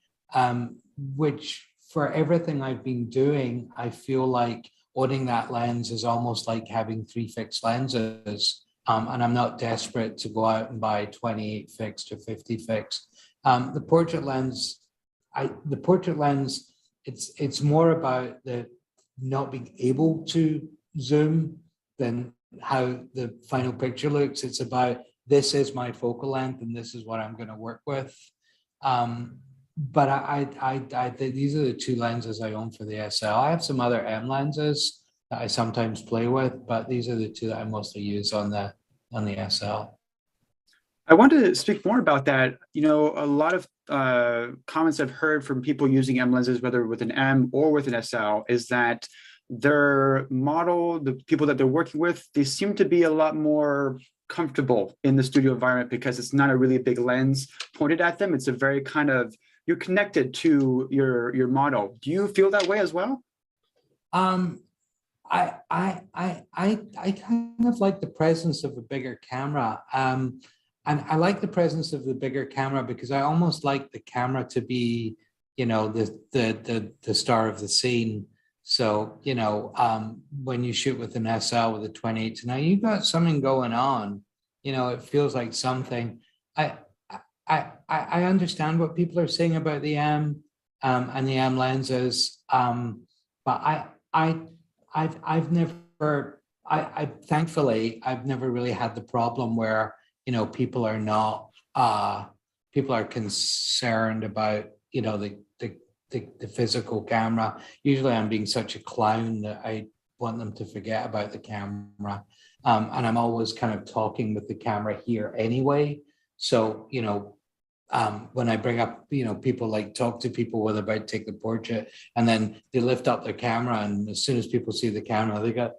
which for everything I've been doing, I feel like owning that lens is almost like having 3 fixed lenses. And I'm not desperate to go out and buy 28 fixed or 50 fixed. The portrait lens, it's more about the not being able to zoom than how the final picture looks. It's about, this is my focal length and this is what I'm going to work with. But I think these are the 2 lenses I own for the SL. I have some other M lenses that I sometimes play with, but these are the 2 that I mostly use on the SL. I want to speak more about that. You know, a lot of comments I've heard from people using M lenses, whether with an M or with an SL, is that their model, the people that they're working with, they seem to be a lot more comfortable in the studio environment because it's not a really big lens pointed at them. It's a very kind of, you're connected to your model. Do you feel that way as well? I kind of like the presence of a bigger camera. And I like the presence of the bigger camera because I almost like the camera to be, you know, the star of the scene. So, you know, when you shoot with an SL with a 28 to 9, you've got something going on. You know, it feels like something. I understand what people are saying about the M and the M lenses, but thankfully I've never really had the problem where, you know, people are concerned about, you know, the physical camera. Usually I'm being such a clown that I want them to forget about the camera. And I'm always kind of talking with the camera here anyway. So, you know, when I bring up, you know, people like talk to people when they're about to take the portrait and then they lift up their camera and as soon as people see the camera, they got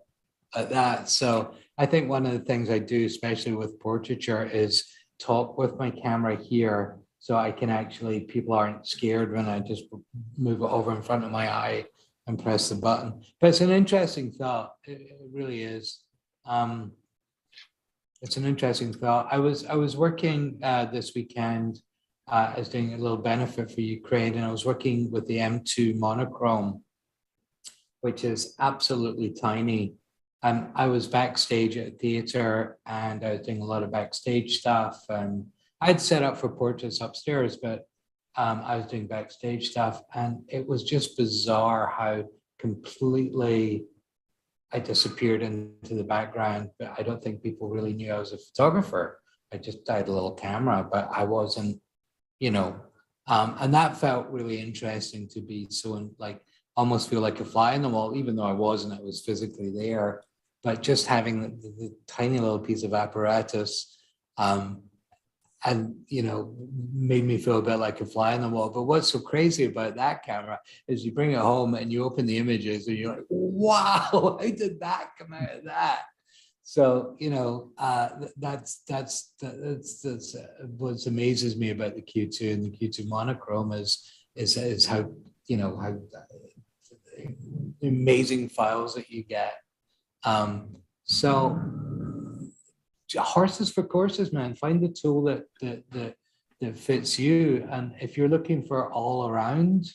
like that. So I think one of the things I do, especially with portraiture, is talk with my camera here. So I can actually, people aren't scared when I just move it over in front of my eye and press the button. But it's an interesting thought. It really is. It's an interesting thought. I was working this weekend. I was doing a little benefit for Ukraine, and I was working with the M2 monochrome, which is absolutely tiny. I was backstage at a theater, and I was doing a lot of backstage stuff. And I'd set up for portraits upstairs, but I was doing backstage stuff, and it was just bizarre how completely I disappeared into the background. But I don't think people really knew I was a photographer. I had a little camera, but I wasn't, you know, and that felt really interesting to be so like almost feel like a fly in the wall, even though I wasn't, I was physically there. But just having the tiny little piece of apparatus and, you know, made me feel a bit like a fly in the wall. But what's so crazy about that camera is you bring it home and you open the images and you're like, wow, how did that come out of that? So, you know, that's what amazes me about the Q2 and the Q2 monochrome is how, you know, how amazing files that you get. So horses for courses, man. Find the tool that fits you. And if you're looking for all around,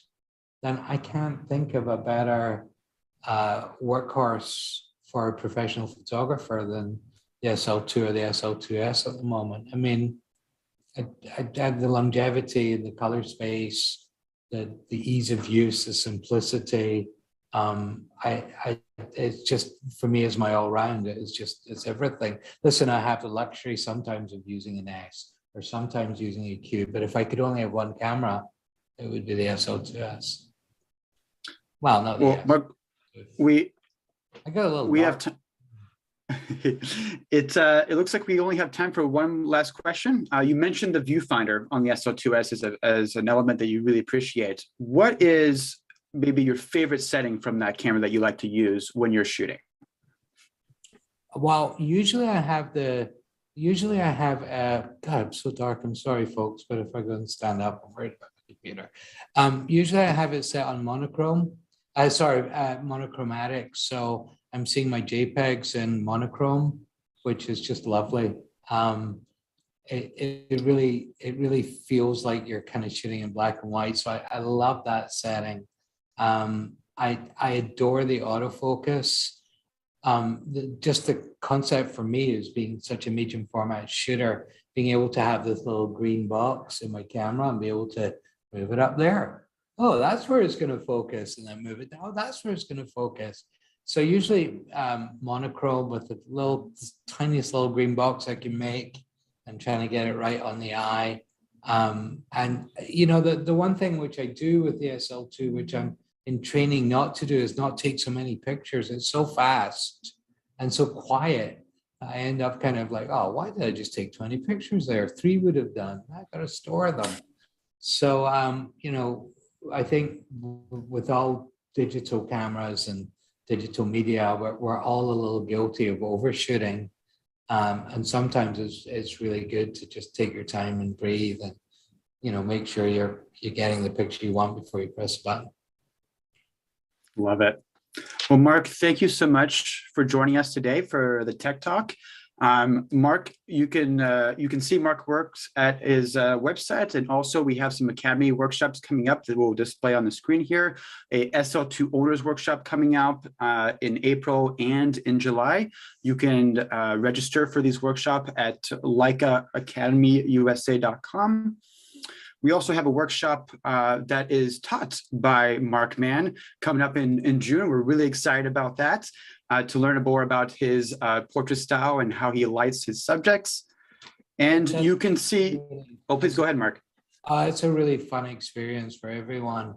then I can't think of a better workhorse for a professional photographer than the SL2 or the SL2S at the moment. I mean, I have the longevity and the color space, ease of use, the simplicity. It's just, for me, as my all round, it's everything. Listen, I have the luxury sometimes of using an S or sometimes using a Q, but if I could only have one camera, it would be the SL2S. Well, not the S. Mark, I got a little. We have time. It looks like we only have time for one last question. You mentioned the viewfinder on the SL2S as an element that you really appreciate. What is maybe your favorite setting from that camera that you like to use when you're shooting? Well, usually I have God, it's so dark. I'm sorry, folks, but if I go and stand up, I'm worried about the computer. Usually I have it set on monochrome. Monochromatic. So I'm seeing my JPEGs in monochrome, which is just lovely. It really feels like you're kind of shooting in black and white. So I love that setting. I adore the autofocus. Just the concept for me is being such a medium format shooter, being able to have this little green box in my camera and be able to move it up there. Oh, that's where it's going to focus, and then move it down. Oh, that's where it's going to focus. So usually monochrome with the tiniest little green box I can make and trying to get it right on the eye. And you know, the one thing which I do with the SL2, which I'm in training not to do, is not take so many pictures. It's so fast and so quiet. I end up kind of like, oh, why did I just take 20 pictures there? 3 would have done. I got to store them. So, you know, I think with all digital cameras and digital media, we're all a little guilty of overshooting. And sometimes it's really good to just take your time and breathe and, you know, make sure you're getting the picture you want before you press a button. Love it. Well, Mark, thank you so much for joining us today for the Tech Talk. Mark, you can see Mark works at his website, and also we have some Academy workshops coming up that we'll display on the screen here. A SL2 owners workshop coming up in April and in July. You can register for these workshops at leicaacademyusa.com. We also have a workshop that is taught by Mark Mann coming up in June. We're really excited about that, to learn more about his portrait style and how he lights his subjects. And you can see, oh, please go ahead, Mark. It's a really fun experience for everyone.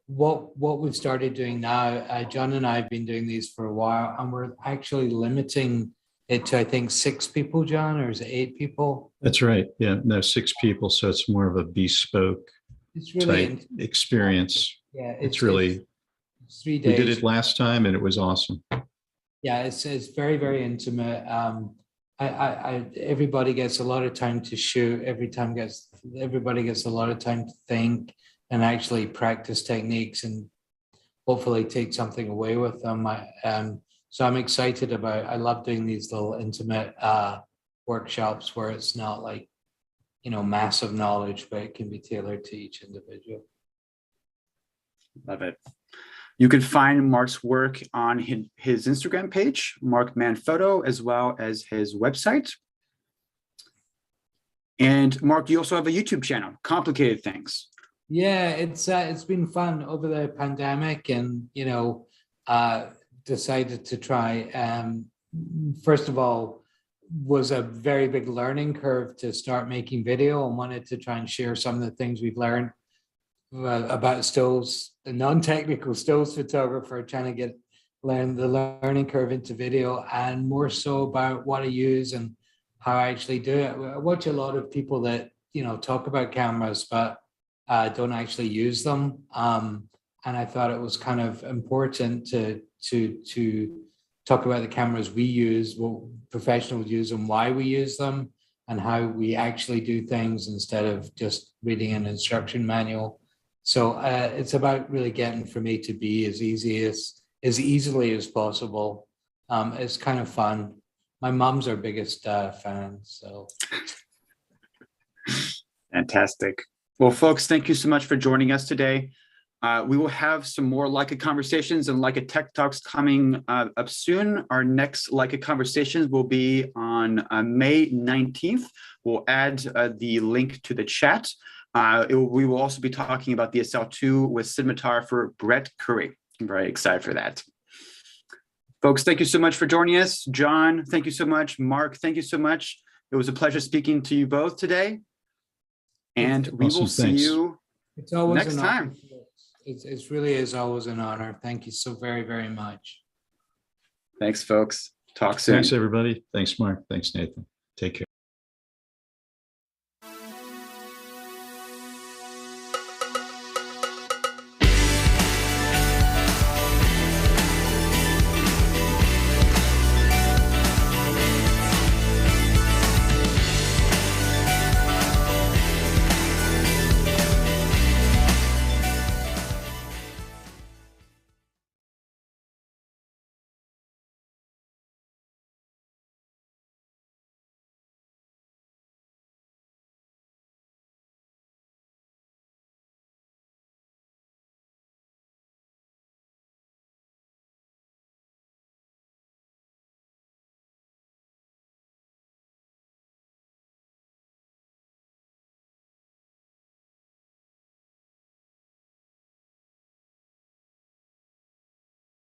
What we've started doing now, John and I have been doing these for a while, and we're actually limiting it to, I think, 6 people, John, or is it 8 people? That's right. Yeah, no, 6 people. So it's more of a bespoke type experience. Yeah, it's really, it's 3 days. We did it last time and it was awesome. Yeah, it's very, very intimate. Everybody gets a lot of time to shoot. Everybody gets a lot of time to think and actually practice techniques and hopefully take something away with them. So I'm excited I love doing these little intimate workshops where it's not like, you know, massive knowledge, but it can be tailored to each individual. Love it. You can find Mark's work on his Instagram page, Mark Mann Photo, as well as his website. And Mark, you also have a YouTube channel, Complicated Things. Yeah, it's been fun over the pandemic, and, you know, decided to try. First of all, was a very big learning curve to start making video, and wanted to try and share some of the things we've learned about stills, the non-technical stills photographer, trying to learn the learning curve into video, and more so about what I use and how I actually do it. I watch a lot of people that, you know, talk about cameras, but don't actually use them. And I thought it was kind of important to talk about the cameras we use, what professionals use, and why we use them, and how we actually do things instead of just reading an instruction manual. So it's about really getting for me to be as easily as possible. It's kind of fun. My mom's our biggest fan, so. Fantastic. Well, folks, thank you so much for joining us today. We will have some more Leica conversations and Leica Tech Talks coming up soon. Our next Leica conversations will be on May 19th. We'll add the link to the chat. We will also be talking about the SL2 with cinematographer Brett Curry. I'm very excited for that. Folks, thank you so much for joining us. John, thank you so much. Mark, thank you so much. It was a pleasure speaking to you both today. And we will see you it's always next time. It really is always an honor. Thank you so very, very much. Thanks, folks. Talk soon. Thanks, everybody. Thanks, Mark. Thanks, Nathan. Take care.